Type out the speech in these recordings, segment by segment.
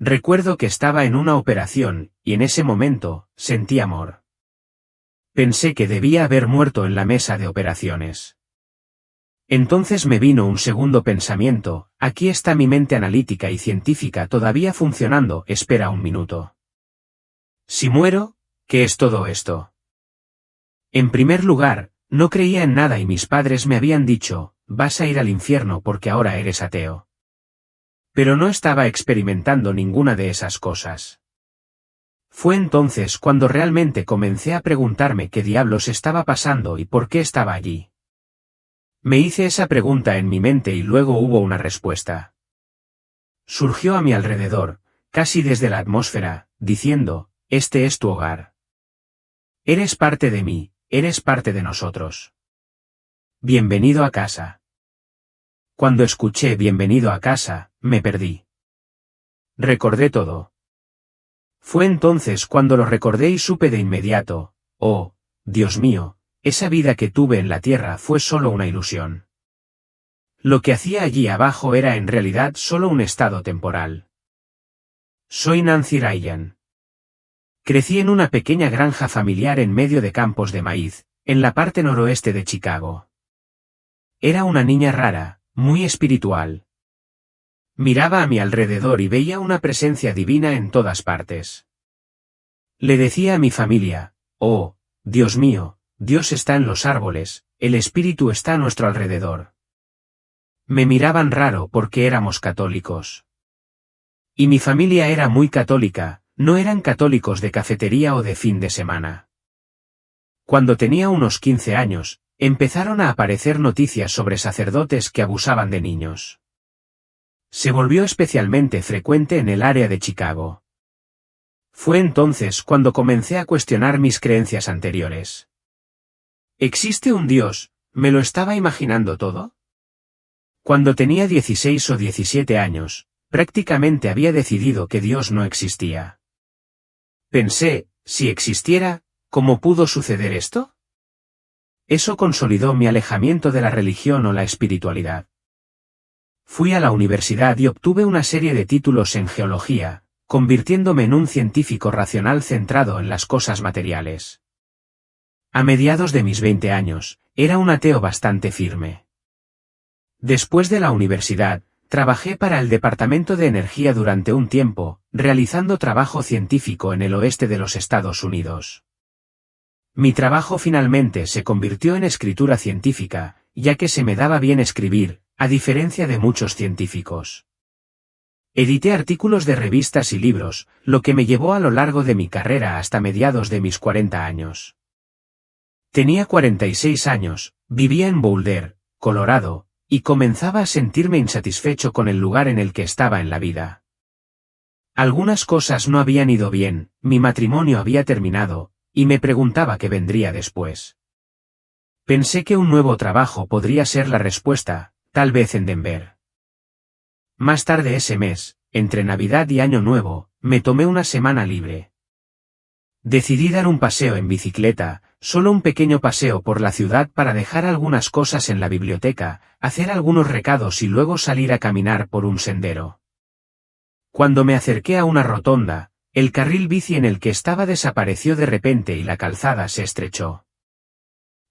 Recuerdo que estaba en una operación, y en ese momento, sentí amor. Pensé que debía haber muerto en la mesa de operaciones. Entonces me vino un segundo pensamiento: aquí está mi mente analítica y científica todavía funcionando. Espera un minuto. Si muero, ¿qué es todo esto? En primer lugar, no creía en nada y mis padres me habían dicho, vas a ir al infierno porque ahora eres ateo. Pero no estaba experimentando ninguna de esas cosas. Fue entonces cuando realmente comencé a preguntarme qué diablos estaba pasando y por qué estaba allí. Me hice esa pregunta en mi mente y luego hubo una respuesta. Surgió a mi alrededor, casi desde la atmósfera, diciendo, este es tu hogar. Eres parte de mí, eres parte de nosotros. Bienvenido a casa. Cuando escuché bienvenido a casa, me perdí. Recordé todo. Fue entonces cuando lo recordé y supe de inmediato, oh, Dios mío, esa vida que tuve en la tierra fue solo una ilusión. Lo que hacía allí abajo era en realidad solo un estado temporal. Soy Nancy Ryan. Crecí en una pequeña granja familiar en medio de campos de maíz, en la parte noroeste de Chicago. Era una niña rara, muy espiritual. Miraba a mi alrededor y veía una presencia divina en todas partes. Le decía a mi familia, oh, Dios mío, Dios está en los árboles, el Espíritu está a nuestro alrededor. Me miraban raro porque éramos católicos. Y mi familia era muy católica. No eran católicos de cafetería o de fin de semana. Cuando tenía unos 15 años, empezaron a aparecer noticias sobre sacerdotes que abusaban de niños. Se volvió especialmente frecuente en el área de Chicago. Fue entonces cuando comencé a cuestionar mis creencias anteriores. ¿Existe un Dios? ¿Me lo estaba imaginando todo? Cuando tenía 16 o 17 años, prácticamente había decidido que Dios no existía. Pensé, si existiera, ¿cómo pudo suceder esto? Eso consolidó mi alejamiento de la religión o la espiritualidad. Fui a la universidad y obtuve una serie de títulos en geología, convirtiéndome en un científico racional centrado en las cosas materiales. A mediados de mis 20 años, era un ateo bastante firme. Después de la universidad, trabajé para el Departamento de Energía durante un tiempo, realizando trabajo científico en el oeste de los Estados Unidos. Mi trabajo finalmente se convirtió en escritura científica, ya que se me daba bien escribir, a diferencia de muchos científicos. Edité artículos de revistas y libros, lo que me llevó a lo largo de mi carrera hasta mediados de mis 40 años. Tenía 46 años, vivía en Boulder, Colorado, y comenzaba a sentirme insatisfecho con el lugar en el que estaba en la vida. Algunas cosas no habían ido bien, mi matrimonio había terminado, y me preguntaba qué vendría después. Pensé que un nuevo trabajo podría ser la respuesta, tal vez en Denver. Más tarde ese mes, entre Navidad y Año Nuevo, me tomé una semana libre. Decidí dar un paseo en bicicleta, solo un pequeño paseo por la ciudad para dejar algunas cosas en la biblioteca, hacer algunos recados y luego salir a caminar por un sendero. Cuando me acerqué a una rotonda, el carril bici en el que estaba desapareció de repente y la calzada se estrechó.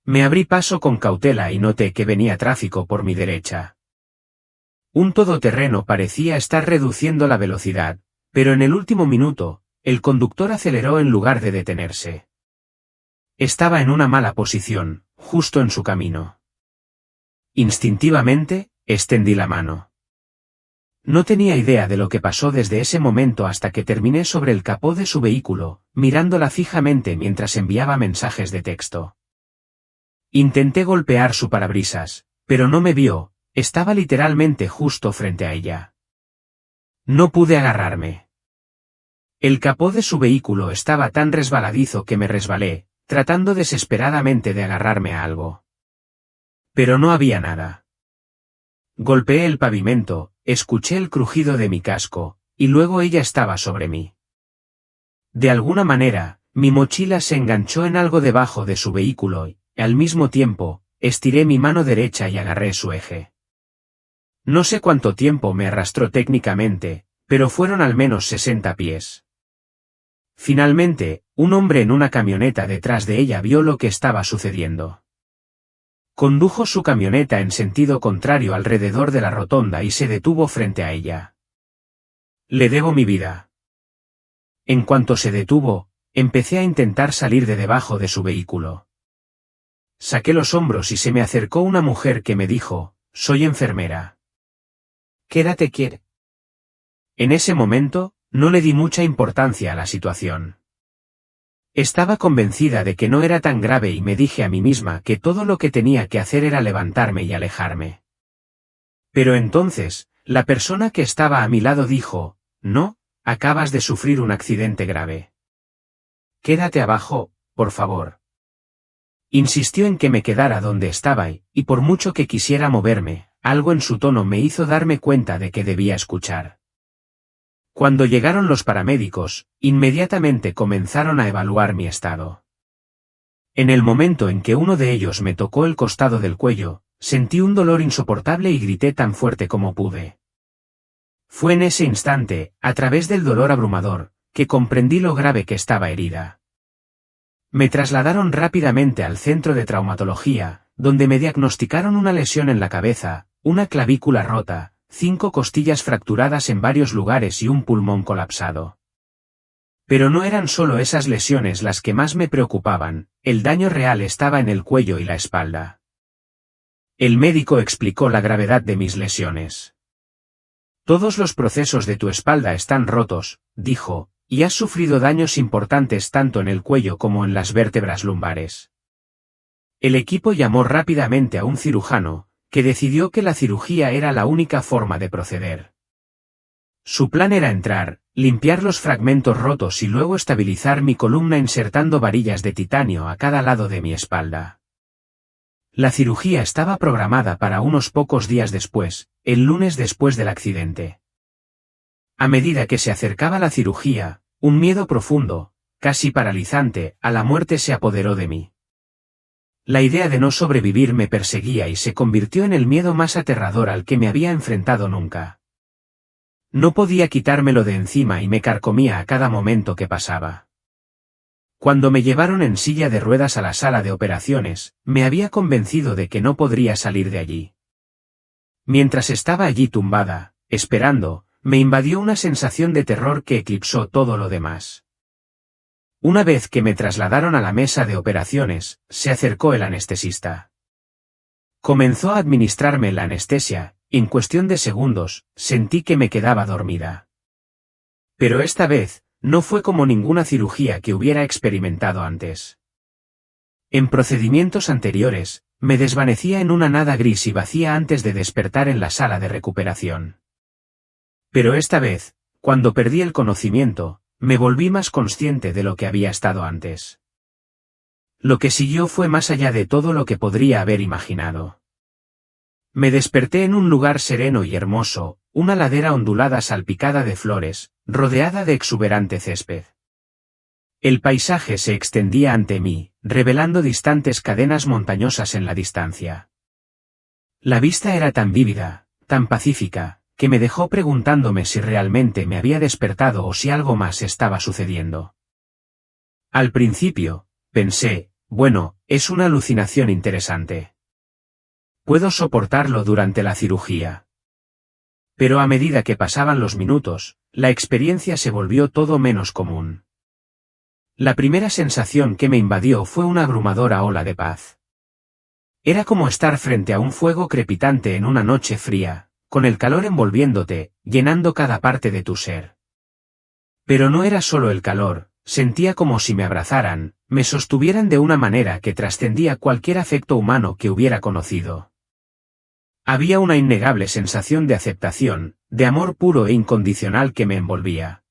Me abrí paso con cautela y noté que venía tráfico por mi derecha. Un todoterreno parecía estar reduciendo la velocidad, pero en el último minuto, el conductor aceleró en lugar de detenerse. Estaba en una mala posición, justo en su camino. Instintivamente, extendí la mano. No tenía idea de lo que pasó desde ese momento hasta que terminé sobre el capó de su vehículo, mirándola fijamente mientras enviaba mensajes de texto. Intenté golpear su parabrisas, pero no me vio, estaba literalmente justo frente a ella. No pude agarrarme. El capó de su vehículo estaba tan resbaladizo que me resbalé, tratando desesperadamente de agarrarme a algo. Pero no había nada. Golpeé el pavimento, escuché el crujido de mi casco, y luego ella estaba sobre mí. De alguna manera, mi mochila se enganchó en algo debajo de su vehículo y, al mismo tiempo, estiré mi mano derecha y agarré su eje. No sé cuánto tiempo me arrastró técnicamente, pero fueron al menos 60 pies. Finalmente, un hombre en una camioneta detrás de ella vio lo que estaba sucediendo. Condujo su camioneta en sentido contrario alrededor de la rotonda y se detuvo frente a ella. Le debo mi vida. En cuanto se detuvo, empecé a intentar salir de debajo de su vehículo. Saqué los hombros y se me acercó una mujer que me dijo, soy enfermera. Quédate quieta. En ese momento, no le di mucha importancia a la situación. Estaba convencida de que no era tan grave y me dije a mí misma que todo lo que tenía que hacer era levantarme y alejarme. Pero entonces, la persona que estaba a mi lado dijo, no, acabas de sufrir un accidente grave. Quédate abajo, por favor. Insistió en que me quedara donde estaba y por mucho que quisiera moverme, algo en su tono me hizo darme cuenta de que debía escuchar. Cuando llegaron los paramédicos, inmediatamente comenzaron a evaluar mi estado. En el momento en que uno de ellos me tocó el costado del cuello, sentí un dolor insoportable y grité tan fuerte como pude. Fue en ese instante, a través del dolor abrumador, que comprendí lo grave que estaba herida. Me trasladaron rápidamente al centro de traumatología, donde me diagnosticaron una lesión en la cabeza, una clavícula rota, 5 costillas fracturadas en varios lugares y un pulmón colapsado. Pero no eran solo esas lesiones las que más me preocupaban, el daño real estaba en el cuello y la espalda. El médico explicó la gravedad de mis lesiones. Todos los procesos de tu espalda están rotos, dijo, y has sufrido daños importantes tanto en el cuello como en las vértebras lumbares. El equipo llamó rápidamente a un cirujano, que decidió que la cirugía era la única forma de proceder. Su plan era entrar, limpiar los fragmentos rotos y luego estabilizar mi columna insertando varillas de titanio a cada lado de mi espalda. La cirugía estaba programada para unos pocos días después, el lunes después del accidente. A medida que se acercaba la cirugía, un miedo profundo, casi paralizante, a la muerte se apoderó de mí. La idea de no sobrevivir me perseguía y se convirtió en el miedo más aterrador al que me había enfrentado nunca. No podía quitármelo de encima y me carcomía a cada momento que pasaba. Cuando me llevaron en silla de ruedas a la sala de operaciones, me había convencido de que no podría salir de allí. Mientras estaba allí tumbada, esperando, me invadió una sensación de terror que eclipsó todo lo demás. Una vez que me trasladaron a la mesa de operaciones, se acercó el anestesista. Comenzó a administrarme la anestesia, y en cuestión de segundos, sentí que me quedaba dormida. Pero esta vez, no fue como ninguna cirugía que hubiera experimentado antes. En procedimientos anteriores, me desvanecía en una nada gris y vacía antes de despertar en la sala de recuperación. Pero esta vez, cuando perdí el conocimiento, me volví más consciente de lo que había estado antes. Lo que siguió fue más allá de todo lo que podría haber imaginado. Me desperté en un lugar sereno y hermoso, una ladera ondulada salpicada de flores, rodeada de exuberante césped. El paisaje se extendía ante mí, revelando distantes cadenas montañosas en la distancia. La vista era tan vívida, tan pacífica, que me dejó preguntándome si realmente me había despertado o si algo más estaba sucediendo. Al principio, pensé, bueno, es una alucinación interesante. Puedo soportarlo durante la cirugía. Pero a medida que pasaban los minutos, la experiencia se volvió todo menos común. La primera sensación que me invadió fue una abrumadora ola de paz. Era como estar frente a un fuego crepitante en una noche fría, con el calor envolviéndote, llenando cada parte de tu ser. Pero no era solo el calor, sentía como si me abrazaran, me sostuvieran de una manera que trascendía cualquier afecto humano que hubiera conocido. Había una innegable sensación de aceptación, de amor puro e incondicional que me envolvía.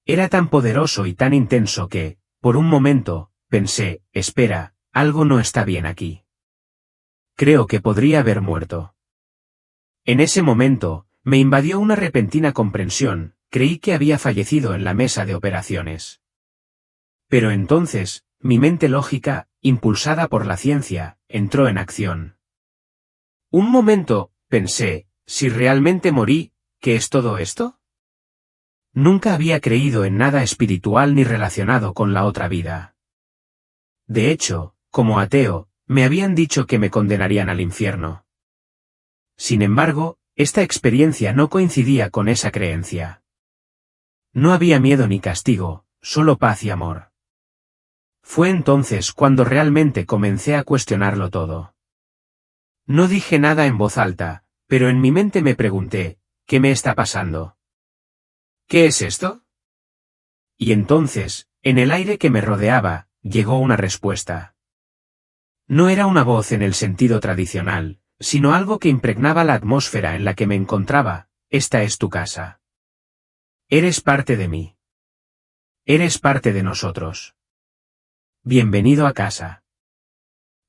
Era tan poderoso y tan intenso que, por un momento, pensé, espera, algo no está bien aquí. Creo que podría haber muerto. En ese momento, me invadió una repentina comprensión, creí que había fallecido en la mesa de operaciones. Pero entonces, mi mente lógica, impulsada por la ciencia, entró en acción. Un momento, pensé, si realmente morí, ¿qué es todo esto? Nunca había creído en nada espiritual ni relacionado con la otra vida. De hecho, como ateo, me habían dicho que me condenarían al infierno. Sin embargo, esta experiencia no coincidía con esa creencia. No había miedo ni castigo, solo paz y amor. Fue entonces cuando realmente comencé a cuestionarlo todo. No dije nada en voz alta, pero en mi mente me pregunté, ¿qué me está pasando? ¿Qué es esto? Y entonces, en el aire que me rodeaba, llegó una respuesta. No era una voz en el sentido tradicional, sino algo que impregnaba la atmósfera en la que me encontraba: esta es tu casa. Eres parte de mí. Eres parte de nosotros. Bienvenido a casa.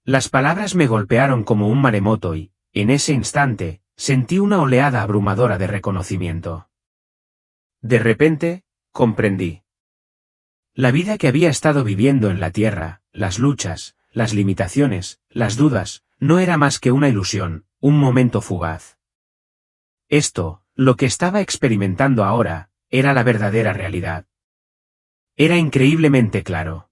Las palabras me golpearon como un maremoto y, en ese instante, sentí una oleada abrumadora de reconocimiento. De repente, comprendí. La vida que había estado viviendo en la tierra, las luchas, las limitaciones, las dudas, no era más que una ilusión, un momento fugaz. Esto, lo que estaba experimentando ahora, era la verdadera realidad. Era increíblemente claro.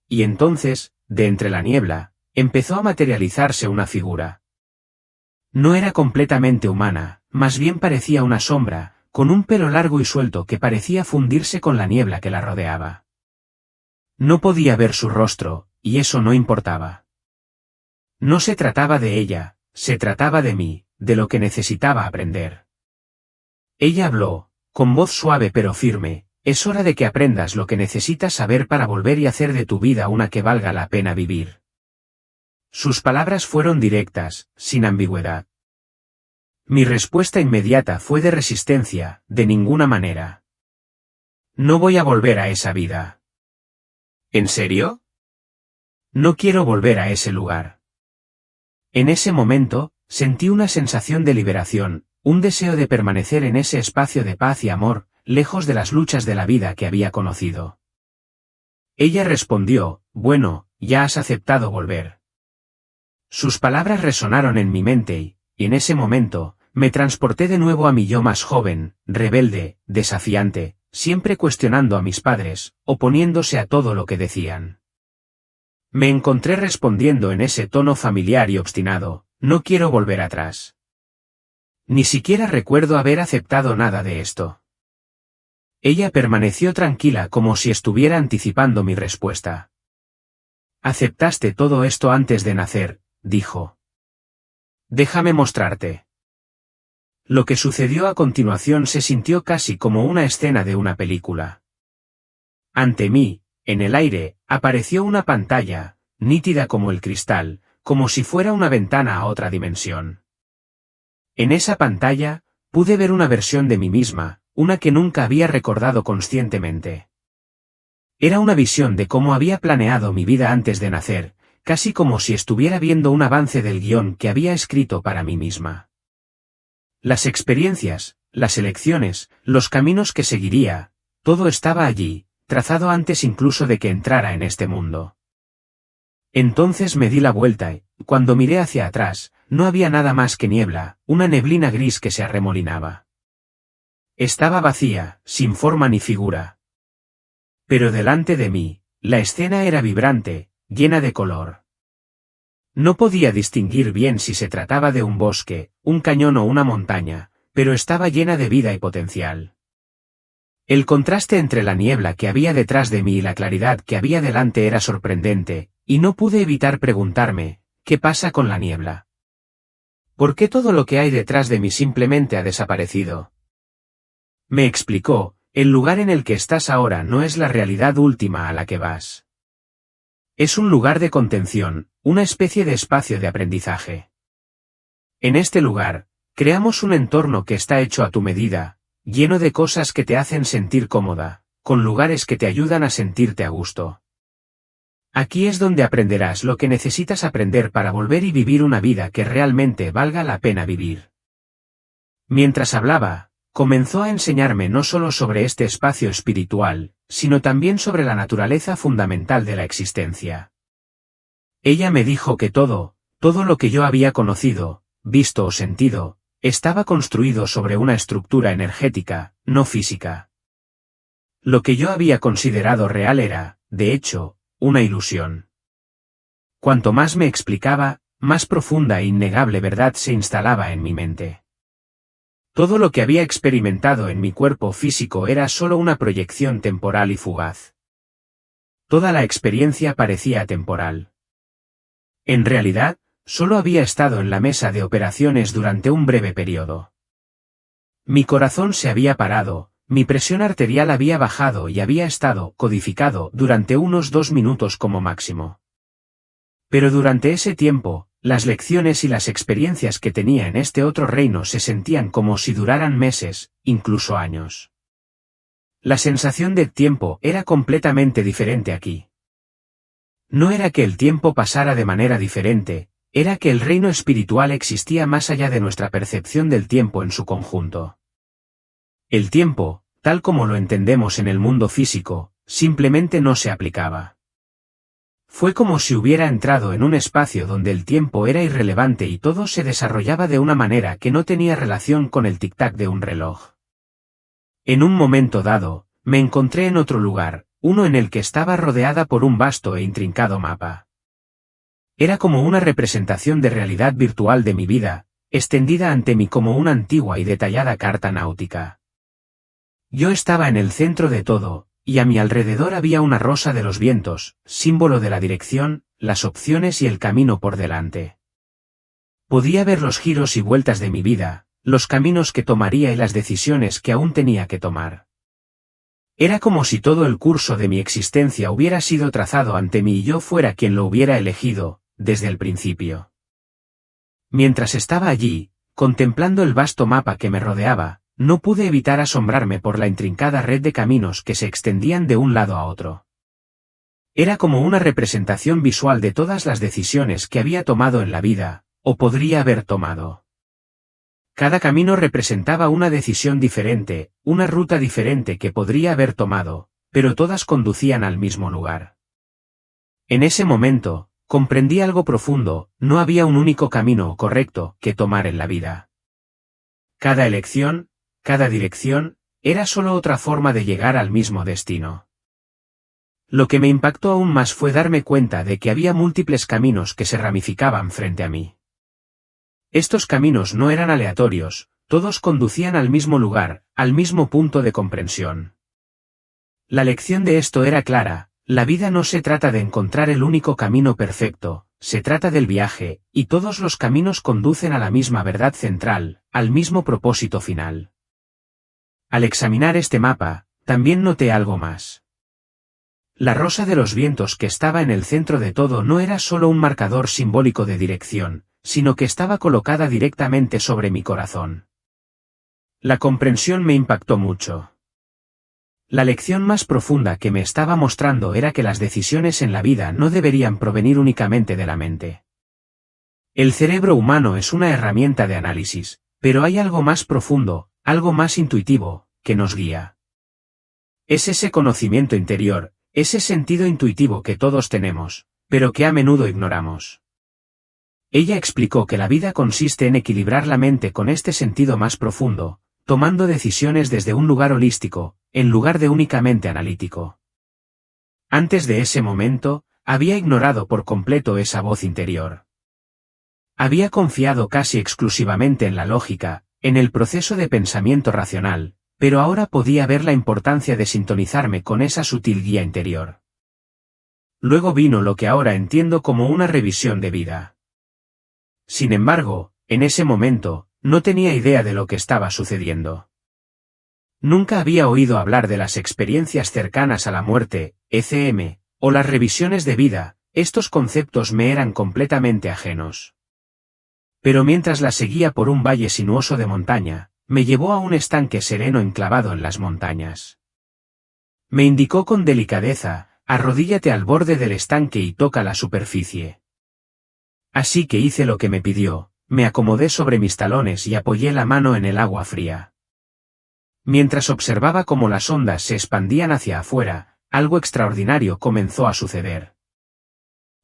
Y entonces, de entre la niebla, empezó a materializarse una figura. No era completamente humana, más bien parecía una sombra, con un pelo largo y suelto que parecía fundirse con la niebla que la rodeaba. No podía ver su rostro, y eso no importaba. No se trataba de ella, se trataba de mí, de lo que necesitaba aprender. Ella habló, con voz suave pero firme: es hora de que aprendas lo que necesitas saber para volver y hacer de tu vida una que valga la pena vivir. Sus palabras fueron directas, sin ambigüedad. Mi respuesta inmediata fue de resistencia: de ninguna manera. No voy a volver a esa vida. ¿En serio? No quiero volver a ese lugar. En ese momento, sentí una sensación de liberación, un deseo de permanecer en ese espacio de paz y amor, lejos de las luchas de la vida que había conocido. Ella respondió: bueno, ya has aceptado volver. Sus palabras resonaron en mi mente y, en ese momento, me transporté de nuevo a mi yo más joven, rebelde, desafiante, siempre cuestionando a mis padres, oponiéndose a todo lo que decían. Me encontré respondiendo en ese tono familiar y obstinado: no quiero volver atrás. Ni siquiera recuerdo haber aceptado nada de esto. Ella permaneció tranquila como si estuviera anticipando mi respuesta. Aceptaste todo esto antes de nacer, dijo. Déjame mostrarte. Lo que sucedió a continuación se sintió casi como una escena de una película. Ante mí, en el aire, apareció una pantalla, nítida como el cristal, como si fuera una ventana a otra dimensión. En esa pantalla, pude ver una versión de mí misma, una que nunca había recordado conscientemente. Era una visión de cómo había planeado mi vida antes de nacer, casi como si estuviera viendo un avance del guión que había escrito para mí misma. Las experiencias, las elecciones, los caminos que seguiría, todo estaba allí, trazado antes incluso de que entrara en este mundo. Entonces me di la vuelta y, cuando miré hacia atrás, no había nada más que niebla, una neblina gris que se arremolinaba. Estaba vacía, sin forma ni figura. Pero delante de mí, la escena era vibrante, llena de color. No podía distinguir bien si se trataba de un bosque, un cañón o una montaña, pero estaba llena de vida y potencial. El contraste entre la niebla que había detrás de mí y la claridad que había delante era sorprendente, y no pude evitar preguntarme: ¿qué pasa con la niebla? ¿Por qué todo lo que hay detrás de mí simplemente ha desaparecido? Me explicó: el lugar en el que estás ahora no es la realidad última a la que vas. Es un lugar de contención, una especie de espacio de aprendizaje. En este lugar, creamos un entorno que está hecho a tu medida, lleno de cosas que te hacen sentir cómoda, con lugares que te ayudan a sentirte a gusto. Aquí es donde aprenderás lo que necesitas aprender para volver y vivir una vida que realmente valga la pena vivir. Mientras hablaba, comenzó a enseñarme no solo sobre este espacio espiritual, sino también sobre la naturaleza fundamental de la existencia. Ella me dijo que todo lo que yo había conocido, visto o sentido, estaba construido sobre una estructura energética, no física. Lo que yo había considerado real era, de hecho, una ilusión. Cuanto más me explicaba, más profunda e innegable verdad se instalaba en mi mente. Todo lo que había experimentado en mi cuerpo físico era solo una proyección temporal y fugaz. Toda la experiencia parecía temporal. En realidad, solo había estado en la mesa de operaciones durante un breve periodo. Mi corazón se había parado, mi presión arterial había bajado y había estado codificado durante unos 2 minutos como máximo. Pero durante ese tiempo, las lecciones y las experiencias que tenía en este otro reino se sentían como si duraran meses, incluso años. La sensación de tiempo era completamente diferente aquí. No era que el tiempo pasara de manera diferente, era que el reino espiritual existía más allá de nuestra percepción del tiempo en su conjunto. El tiempo, tal como lo entendemos en el mundo físico, simplemente no se aplicaba. Fue como si hubiera entrado en un espacio donde el tiempo era irrelevante y todo se desarrollaba de una manera que no tenía relación con el tic-tac de un reloj. En un momento dado, me encontré en otro lugar, uno en el que estaba rodeada por un vasto e intrincado mapa. Era como una representación de realidad virtual de mi vida, extendida ante mí como una antigua y detallada carta náutica. Yo estaba en el centro de todo, y a mi alrededor había una rosa de los vientos, símbolo de la dirección, las opciones y el camino por delante. Podía ver los giros y vueltas de mi vida, los caminos que tomaría y las decisiones que aún tenía que tomar. Era como si todo el curso de mi existencia hubiera sido trazado ante mí y yo fuera quien lo hubiera elegido, desde el principio. Mientras estaba allí, contemplando el vasto mapa que me rodeaba, no pude evitar asombrarme por la intrincada red de caminos que se extendían de un lado a otro. Era como una representación visual de todas las decisiones que había tomado en la vida, o podría haber tomado. Cada camino representaba una decisión diferente, una ruta diferente que podría haber tomado, pero todas conducían al mismo lugar. En ese momento, comprendí algo profundo: no había un único camino correcto que tomar en la vida. Cada elección, cada dirección, era solo otra forma de llegar al mismo destino. Lo que me impactó aún más fue darme cuenta de que había múltiples caminos que se ramificaban frente a mí. Estos caminos no eran aleatorios, todos conducían al mismo lugar, al mismo punto de comprensión. La lección de esto era clara: la vida no se trata de encontrar el único camino perfecto, se trata del viaje, y todos los caminos conducen a la misma verdad central, al mismo propósito final. Al examinar este mapa, también noté algo más. La rosa de los vientos que estaba en el centro de todo no era solo un marcador simbólico de dirección, sino que estaba colocada directamente sobre mi corazón. La comprensión me impactó mucho. La lección más profunda que me estaba mostrando era que las decisiones en la vida no deberían provenir únicamente de la mente. El cerebro humano es una herramienta de análisis, pero hay algo más profundo, algo más intuitivo, que nos guía. Es ese conocimiento interior, ese sentido intuitivo que todos tenemos, pero que a menudo ignoramos. Ella explicó que la vida consiste en equilibrar la mente con este sentido más profundo, tomando decisiones desde un lugar holístico, en lugar de únicamente analítico. Antes de ese momento, había ignorado por completo esa voz interior. Había confiado casi exclusivamente en la lógica, en el proceso de pensamiento racional, pero ahora podía ver la importancia de sintonizarme con esa sutil guía interior. Luego vino lo que ahora entiendo como una revisión de vida. Sin embargo, en ese momento, no tenía idea de lo que estaba sucediendo. Nunca había oído hablar de las experiencias cercanas a la muerte, ECM, o las revisiones de vida. Estos conceptos me eran completamente ajenos. Pero mientras la seguía por un valle sinuoso de montaña, me llevó a un estanque sereno enclavado en las montañas. Me indicó con delicadeza: arrodíllate al borde del estanque y toca la superficie. Así que hice lo que me pidió, me acomodé sobre mis talones y apoyé la mano en el agua fría. Mientras observaba cómo las ondas se expandían hacia afuera, algo extraordinario comenzó a suceder.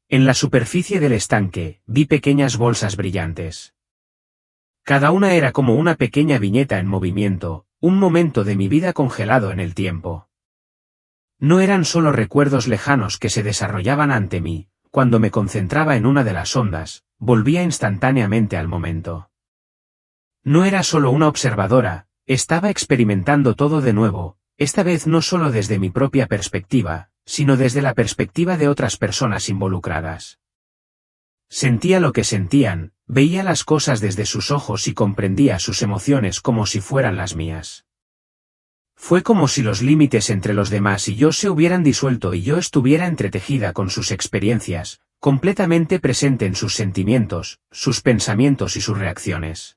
En la superficie del estanque, vi pequeñas bolsas brillantes. Cada una era como una pequeña viñeta en movimiento, un momento de mi vida congelado en el tiempo. No eran solo recuerdos lejanos que se desarrollaban ante mí, cuando me concentraba en una de las ondas, volvía instantáneamente al momento. No era solo una observadora, estaba experimentando todo de nuevo, esta vez no solo desde mi propia perspectiva, sino desde la perspectiva de otras personas involucradas. Sentía lo que sentían, veía las cosas desde sus ojos y comprendía sus emociones como si fueran las mías. Fue como si los límites entre los demás y yo se hubieran disuelto y yo estuviera entretejida con sus experiencias, completamente presente en sus sentimientos, sus pensamientos y sus reacciones.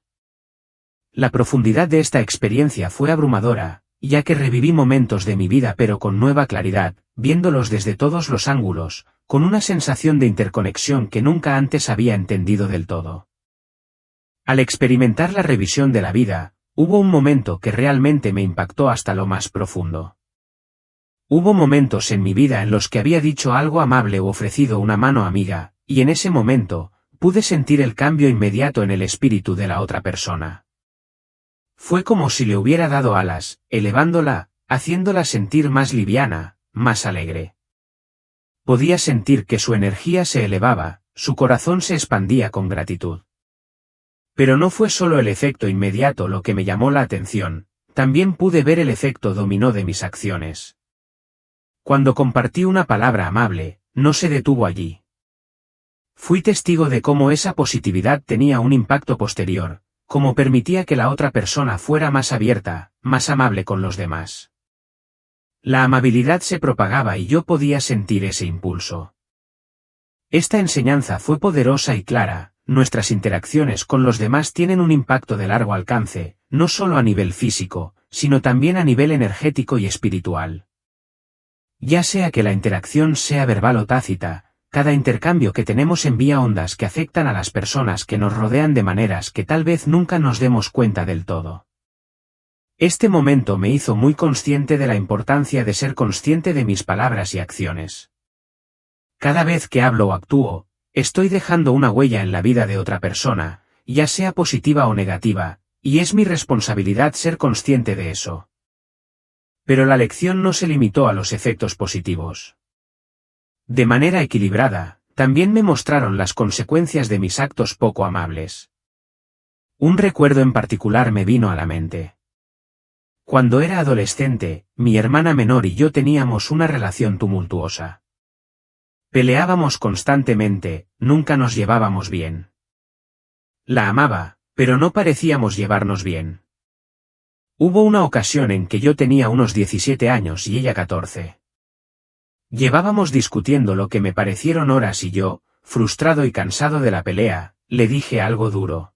La profundidad de esta experiencia fue abrumadora, ya que reviví momentos de mi vida pero con nueva claridad, viéndolos desde todos los ángulos, con una sensación de interconexión que nunca antes había entendido del todo. Al experimentar la revisión de la vida, hubo un momento que realmente me impactó hasta lo más profundo. Hubo momentos en mi vida en los que había dicho algo amable o ofrecido una mano amiga, y en ese momento, pude sentir el cambio inmediato en el espíritu de la otra persona. Fue como si le hubiera dado alas, elevándola, haciéndola sentir más liviana, más alegre. Podía sentir que su energía se elevaba, su corazón se expandía con gratitud. Pero no fue solo el efecto inmediato lo que me llamó la atención, también pude ver el efecto dominó de mis acciones. Cuando compartí una palabra amable, no se detuvo allí. Fui testigo de cómo esa positividad tenía un impacto posterior, cómo permitía que la otra persona fuera más abierta, más amable con los demás. La amabilidad se propagaba y yo podía sentir ese impulso. Esta enseñanza fue poderosa y clara. Nuestras interacciones con los demás tienen un impacto de largo alcance, no solo a nivel físico, sino también a nivel energético y espiritual. Ya sea que la interacción sea verbal o tácita, cada intercambio que tenemos envía ondas que afectan a las personas que nos rodean de maneras que tal vez nunca nos demos cuenta del todo. Este momento me hizo muy consciente de la importancia de ser consciente de mis palabras y acciones. Cada vez que hablo o actúo, estoy dejando una huella en la vida de otra persona, ya sea positiva o negativa, y es mi responsabilidad ser consciente de eso. Pero la lección no se limitó a los efectos positivos. De manera equilibrada, también me mostraron las consecuencias de mis actos poco amables. Un recuerdo en particular me vino a la mente. Cuando era adolescente, mi hermana menor y yo teníamos una relación tumultuosa. Peleábamos constantemente, nunca nos llevábamos bien. La amaba, pero no parecíamos llevarnos bien. Hubo una ocasión en que yo tenía unos 17 años y ella 14. Llevábamos discutiendo lo que me parecieron horas y yo, frustrado y cansado de la pelea, le dije algo duro.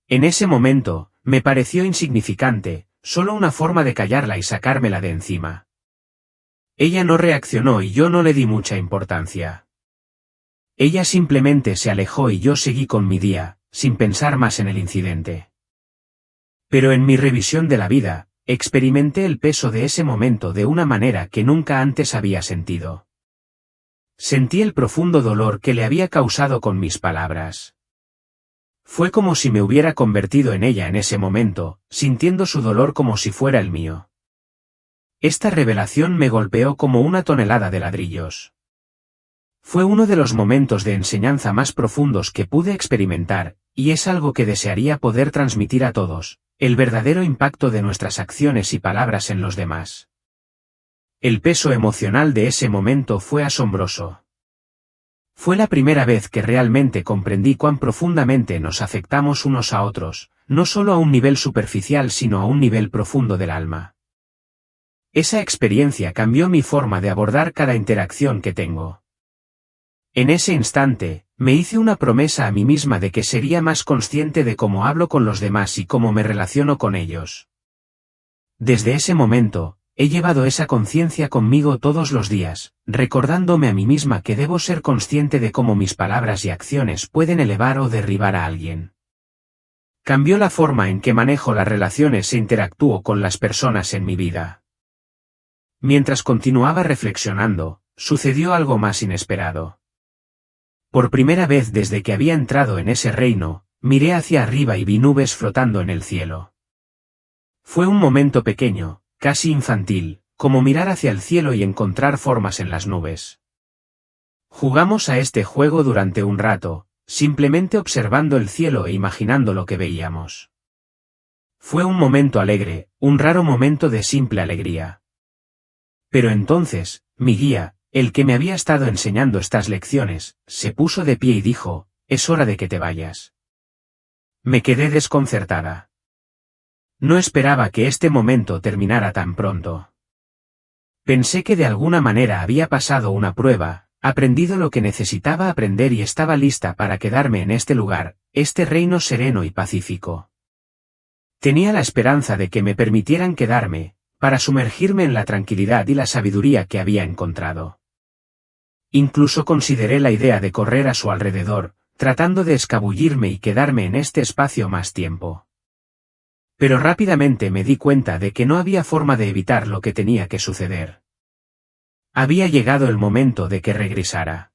En ese momento, me pareció insignificante, solo una forma de callarla y sacármela de encima. Ella no reaccionó y yo no le di mucha importancia. Ella simplemente se alejó y yo seguí con mi día, sin pensar más en el incidente. Pero en mi revisión de la vida, experimenté el peso de ese momento de una manera que nunca antes había sentido. Sentí el profundo dolor que le había causado con mis palabras. Fue como si me hubiera convertido en ella en ese momento, sintiendo su dolor como si fuera el mío. Esta revelación me golpeó como una tonelada de ladrillos. Fue uno de los momentos de enseñanza más profundos que pude experimentar, y es algo que desearía poder transmitir a todos, el verdadero impacto de nuestras acciones y palabras en los demás. El peso emocional de ese momento fue asombroso. Fue la primera vez que realmente comprendí cuán profundamente nos afectamos unos a otros, no solo a un nivel superficial sino a un nivel profundo del alma. Esa experiencia cambió mi forma de abordar cada interacción que tengo. En ese instante, me hice una promesa a mí misma de que sería más consciente de cómo hablo con los demás y cómo me relaciono con ellos. Desde ese momento, he llevado esa conciencia conmigo todos los días, recordándome a mí misma que debo ser consciente de cómo mis palabras y acciones pueden elevar o derribar a alguien. Cambió la forma en que manejo las relaciones e interactúo con las personas en mi vida. Mientras continuaba reflexionando, sucedió algo más inesperado. Por primera vez desde que había entrado en ese reino, miré hacia arriba y vi nubes flotando en el cielo. Fue un momento pequeño, casi infantil, como mirar hacia el cielo y encontrar formas en las nubes. Jugamos a este juego durante un rato, simplemente observando el cielo e imaginando lo que veíamos. Fue un momento alegre, un raro momento de simple alegría. Pero entonces, mi guía, el que me había estado enseñando estas lecciones, se puso de pie y dijo: «Es hora de que te vayas». Me quedé desconcertada. No esperaba que este momento terminara tan pronto. Pensé que de alguna manera había pasado una prueba, aprendido lo que necesitaba aprender y estaba lista para quedarme en este lugar, este reino sereno y pacífico. Tenía la esperanza de que me permitieran quedarme, para sumergirme en la tranquilidad y la sabiduría que había encontrado. Incluso consideré la idea de correr a su alrededor, tratando de escabullirme y quedarme en este espacio más tiempo. Pero rápidamente me di cuenta de que no había forma de evitar lo que tenía que suceder. Había llegado el momento de que regresara.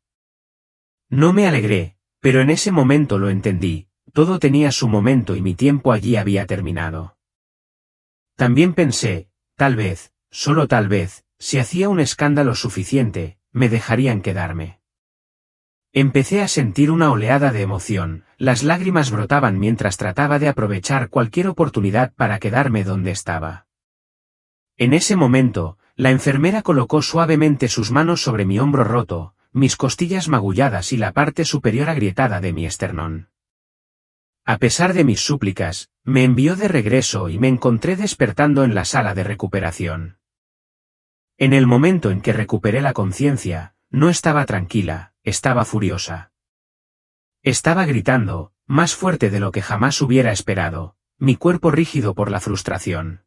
No me alegré, pero en ese momento lo entendí, todo tenía su momento y mi tiempo allí había terminado. También pensé, tal vez, solo tal vez, si hacía un escándalo suficiente, me dejarían quedarme. Empecé a sentir una oleada de emoción, las lágrimas brotaban mientras trataba de aprovechar cualquier oportunidad para quedarme donde estaba. En ese momento, la enfermera colocó suavemente sus manos sobre mi hombro roto, mis costillas magulladas y la parte superior agrietada de mi esternón. A pesar de mis súplicas, me envió de regreso y me encontré despertando en la sala de recuperación. En el momento en que recuperé la conciencia, no estaba tranquila, estaba furiosa. Estaba gritando, más fuerte de lo que jamás hubiera esperado, mi cuerpo rígido por la frustración.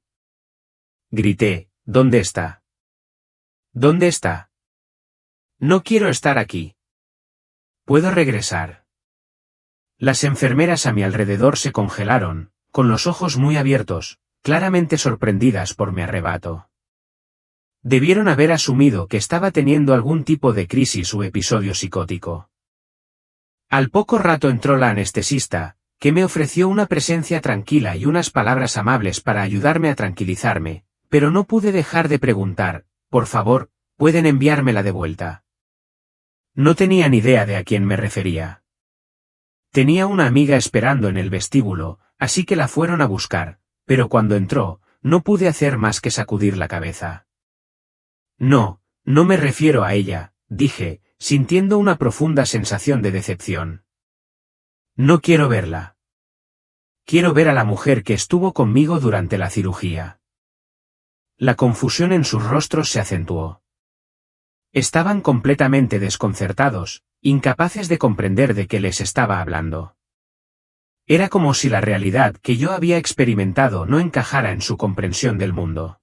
Grité: «¿Dónde está? ¿Dónde está? No quiero estar aquí. ¿Puedo regresar?». Las enfermeras a mi alrededor se congelaron, con los ojos muy abiertos, claramente sorprendidas por mi arrebato. Debieron haber asumido que estaba teniendo algún tipo de crisis o episodio psicótico. Al poco rato entró la anestesista, que me ofreció una presencia tranquila y unas palabras amables para ayudarme a tranquilizarme, pero no pude dejar de preguntar: «Por favor, ¿pueden enviármela de vuelta?». No tenía ni idea de a quién me refería. Tenía una amiga esperando en el vestíbulo, así que la fueron a buscar, pero cuando entró, no pude hacer más que sacudir la cabeza. «No, no me refiero a ella», dije, sintiendo una profunda sensación de decepción. «No quiero verla. Quiero ver a la mujer que estuvo conmigo durante la cirugía». La confusión en sus rostros se acentuó. Estaban completamente desconcertados, incapaces de comprender de qué les estaba hablando. Era como si la realidad que yo había experimentado no encajara en su comprensión del mundo.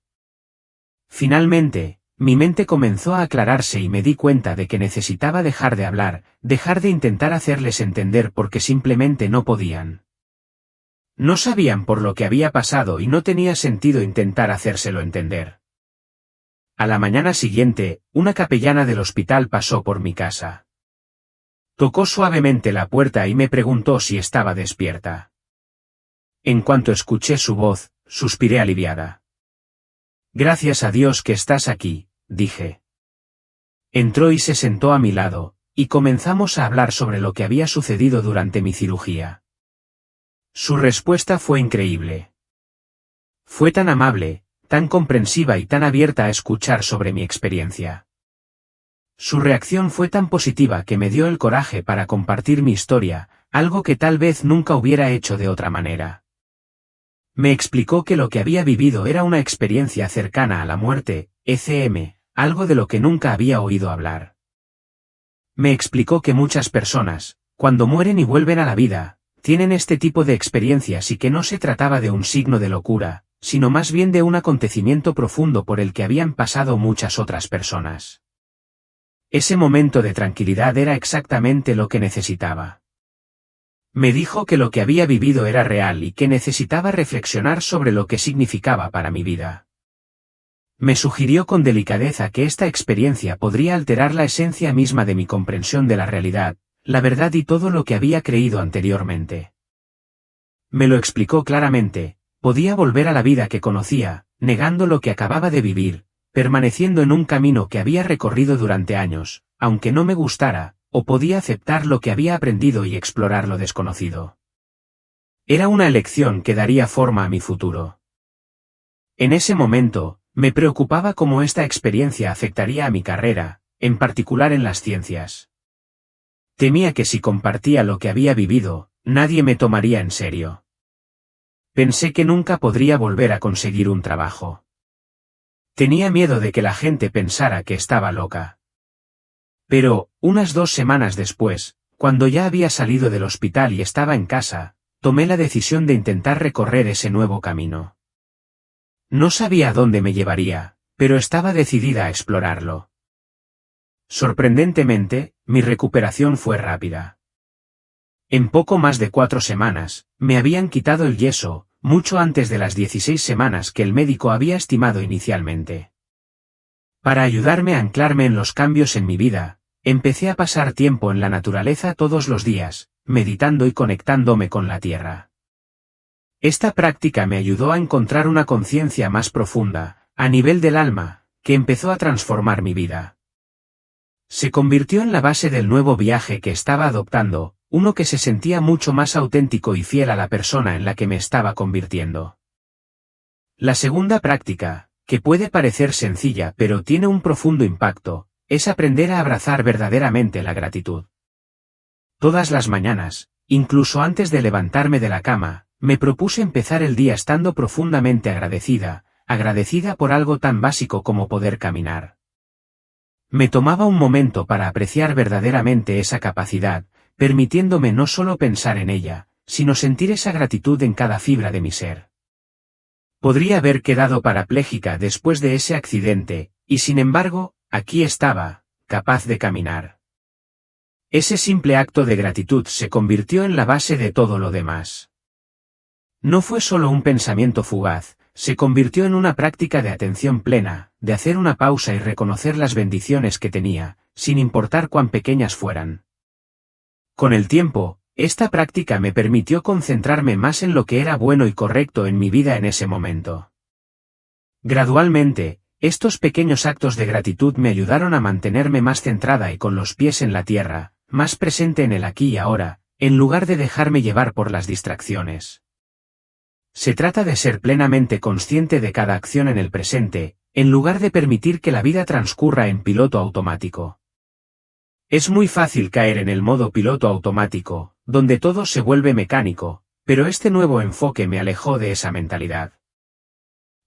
Finalmente, mi mente comenzó a aclararse y me di cuenta de que necesitaba dejar de hablar, dejar de intentar hacerles entender porque simplemente no podían. No sabían por lo que había pasado y no tenía sentido intentar hacérselo entender. A la mañana siguiente, una capellana del hospital pasó por mi casa. Tocó suavemente la puerta y me preguntó si estaba despierta. En cuanto escuché su voz, suspiré aliviada. «Gracias a Dios que estás aquí», dije. Entró y se sentó a mi lado, y comenzamos a hablar sobre lo que había sucedido durante mi cirugía. Su respuesta fue increíble. Fue tan amable, tan comprensiva y tan abierta a escuchar sobre mi experiencia. Su reacción fue tan positiva que me dio el coraje para compartir mi historia, algo que tal vez nunca hubiera hecho de otra manera. Me explicó que lo que había vivido era una experiencia cercana a la muerte, ECM, algo de lo que nunca había oído hablar. Me explicó que muchas personas, cuando mueren y vuelven a la vida, tienen este tipo de experiencias y que no se trataba de un signo de locura, sino más bien de un acontecimiento profundo por el que habían pasado muchas otras personas. Ese momento de tranquilidad era exactamente lo que necesitaba. Me dijo que lo que había vivido era real y que necesitaba reflexionar sobre lo que significaba para mi vida. Me sugirió con delicadeza que esta experiencia podría alterar la esencia misma de mi comprensión de la realidad, la verdad y todo lo que había creído anteriormente. me lo explicó claramente, podía volver a la vida que conocía, negando lo que acababa de vivir, permaneciendo en un camino que había recorrido durante años, aunque no me gustara, o podía aceptar lo que había aprendido y explorar lo desconocido. Era una elección que daría forma a mi futuro. En ese momento, me preocupaba cómo esta experiencia afectaría a mi carrera, en particular en las ciencias. Temía que si compartía lo que había vivido, nadie me tomaría en serio. Pensé que nunca podría volver a conseguir un trabajo. Tenía miedo de que la gente pensara que estaba loca. Pero, unas 2 semanas después, cuando ya había salido del hospital y estaba en casa, tomé la decisión de intentar recorrer ese nuevo camino. No sabía a dónde me llevaría, pero estaba decidida a explorarlo. Sorprendentemente, mi recuperación fue rápida. En poco más de 4 semanas, me habían quitado el yeso, mucho antes de las 16 semanas que el médico había estimado inicialmente. Para ayudarme a anclarme en los cambios en mi vida, empecé a pasar tiempo en la naturaleza todos los días, meditando y conectándome con la tierra. Esta práctica me ayudó a encontrar una conciencia más profunda, a nivel del alma, que empezó a transformar mi vida. Se convirtió en la base del nuevo viaje que estaba adoptando, uno que se sentía mucho más auténtico y fiel a la persona en la que me estaba convirtiendo. La segunda práctica, que puede parecer sencilla pero tiene un profundo impacto, es aprender a abrazar verdaderamente la gratitud. Todas las mañanas, incluso antes de levantarme de la cama, me propuse empezar el día estando profundamente agradecida por algo tan básico como poder caminar. Me tomaba un momento para apreciar verdaderamente esa capacidad, permitiéndome no solo pensar en ella, sino sentir esa gratitud en cada fibra de mi ser. Podría haber quedado parapléjica después de ese accidente, y sin embargo, aquí estaba, capaz de caminar. Ese simple acto de gratitud se convirtió en la base de todo lo demás. No fue solo un pensamiento fugaz, se convirtió en una práctica de atención plena, de hacer una pausa y reconocer las bendiciones que tenía, sin importar cuán pequeñas fueran. Con el tiempo, esta práctica me permitió concentrarme más en lo que era bueno y correcto en mi vida en ese momento. Gradualmente, estos pequeños actos de gratitud me ayudaron a mantenerme más centrada y con los pies en la tierra, más presente en el aquí y ahora, en lugar de dejarme llevar por las distracciones. Se trata de ser plenamente consciente de cada acción en el presente, en lugar de permitir que la vida transcurra en piloto automático. Es muy fácil caer en el modo piloto automático, donde todo se vuelve mecánico, pero este nuevo enfoque me alejó de esa mentalidad.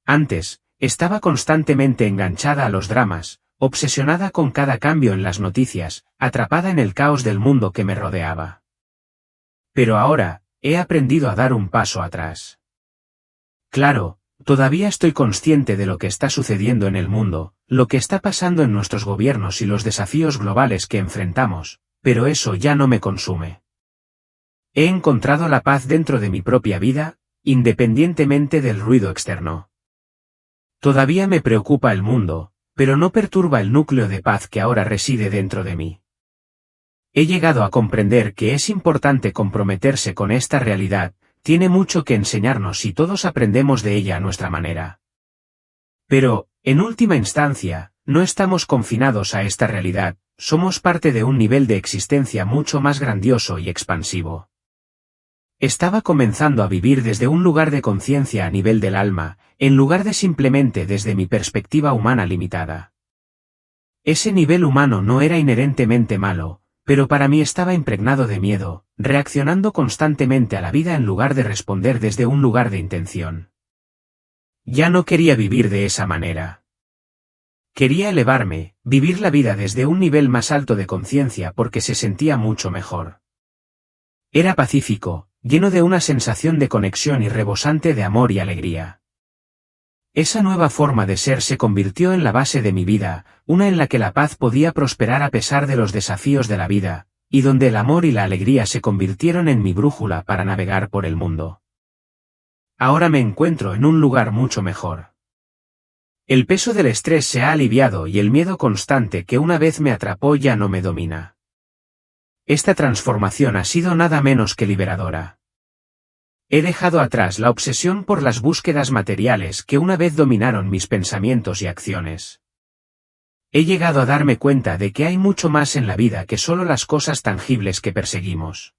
Antes, estaba constantemente enganchada a los dramas, obsesionada con cada cambio en las noticias, atrapada en el caos del mundo que me rodeaba. Pero ahora, he aprendido a dar un paso atrás. Claro, todavía estoy consciente de lo que está sucediendo en el mundo, lo que está pasando en nuestros gobiernos y los desafíos globales que enfrentamos, pero eso ya no me consume. He encontrado la paz dentro de mi propia vida, independientemente del ruido externo. Todavía me preocupa el mundo, pero no perturba el núcleo de paz que ahora reside dentro de mí. He llegado a comprender que es importante comprometerse con esta realidad, tiene mucho que enseñarnos y todos aprendemos de ella a nuestra manera. Pero, en última instancia, no estamos confinados a esta realidad, somos parte de un nivel de existencia mucho más grandioso y expansivo. Estaba comenzando a vivir desde un lugar de conciencia a nivel del alma, en lugar de simplemente desde mi perspectiva humana limitada. Ese nivel humano no era inherentemente malo, pero para mí estaba impregnado de miedo, reaccionando constantemente a la vida en lugar de responder desde un lugar de intención. Ya no quería vivir de esa manera. Quería elevarme, vivir la vida desde un nivel más alto de conciencia porque se sentía mucho mejor. Era pacífico, lleno de una sensación de conexión y rebosante de amor y alegría. Esa nueva forma de ser se convirtió en la base de mi vida, una en la que la paz podía prosperar a pesar de los desafíos de la vida, y donde el amor y la alegría se convirtieron en mi brújula para navegar por el mundo. Ahora me encuentro en un lugar mucho mejor. El peso del estrés se ha aliviado y el miedo constante que una vez me atrapó ya no me domina. Esta transformación ha sido nada menos que liberadora. He dejado atrás la obsesión por las búsquedas materiales que una vez dominaron mis pensamientos y acciones. He llegado a darme cuenta de que hay mucho más en la vida que solo las cosas tangibles que perseguimos.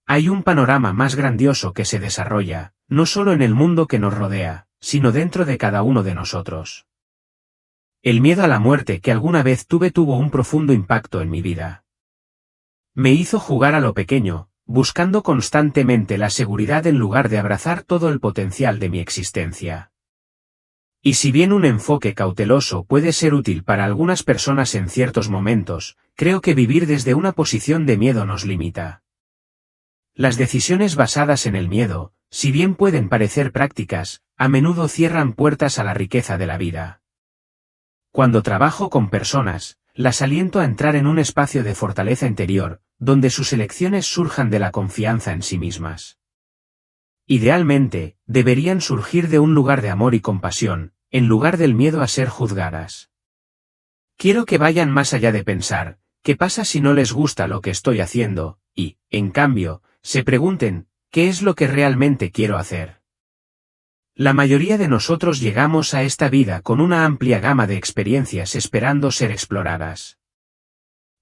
Hay un panorama más grandioso que se desarrolla, no solo en el mundo que nos rodea, sino dentro de cada uno de nosotros. El miedo a la muerte que alguna vez tuvo un profundo impacto en mi vida. Me hizo jugar a lo pequeño, buscando constantemente la seguridad en lugar de abrazar todo el potencial de mi existencia. Y si bien un enfoque cauteloso puede ser útil para algunas personas en ciertos momentos, creo que vivir desde una posición de miedo nos limita. Las decisiones basadas en el miedo, si bien pueden parecer prácticas, a menudo cierran puertas a la riqueza de la vida. Cuando trabajo con personas, las aliento a entrar en un espacio de fortaleza interior, donde sus elecciones surjan de la confianza en sí mismas. Idealmente, deberían surgir de un lugar de amor y compasión, en lugar del miedo a ser juzgadas. Quiero que vayan más allá de pensar, ¿qué pasa si no les gusta lo que estoy haciendo? Y, en cambio, se pregunten, ¿qué es lo que realmente quiero hacer? La mayoría de nosotros llegamos a esta vida con una amplia gama de experiencias esperando ser exploradas.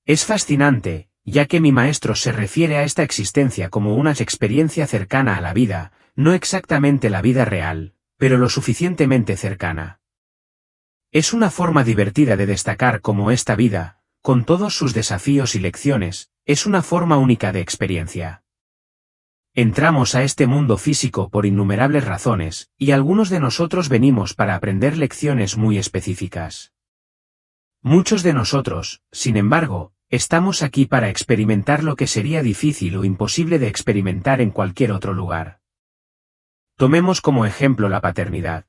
Es fascinante, ya que mi maestro se refiere a esta existencia como una experiencia cercana a la vida, no exactamente la vida real, pero lo suficientemente cercana. Es una forma divertida de destacar cómo esta vida, con todos sus desafíos y lecciones, es una forma única de experiencia. Entramos a este mundo físico por innumerables razones, y algunos de nosotros venimos para aprender lecciones muy específicas. Muchos de nosotros, sin embargo, estamos aquí para experimentar lo que sería difícil o imposible de experimentar en cualquier otro lugar. Tomemos como ejemplo la paternidad.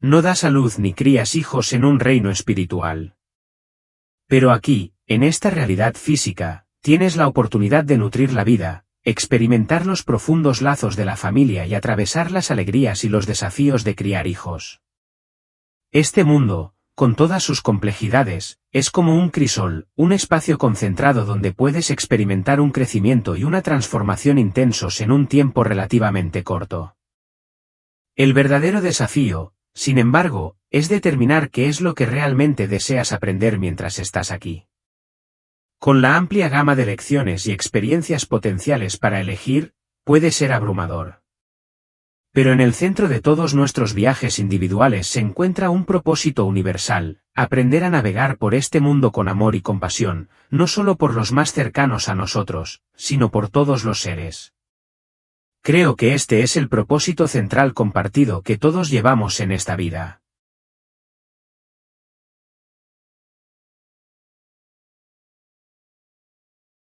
No das a luz ni crías hijos en un reino espiritual. Pero aquí, en esta realidad física, tienes la oportunidad de nutrir la vida, experimentar los profundos lazos de la familia y atravesar las alegrías y los desafíos de criar hijos. Este mundo, con todas sus complejidades, es como un crisol, un espacio concentrado donde puedes experimentar un crecimiento y una transformación intensos en un tiempo relativamente corto. El verdadero desafío, sin embargo, es determinar qué es lo que realmente deseas aprender mientras estás aquí. Con la amplia gama de lecciones y experiencias potenciales para elegir, puede ser abrumador. Pero en el centro de todos nuestros viajes individuales se encuentra un propósito universal, aprender a navegar por este mundo con amor y compasión, no solo por los más cercanos a nosotros, sino por todos los seres. Creo que este es el propósito central compartido que todos llevamos en esta vida.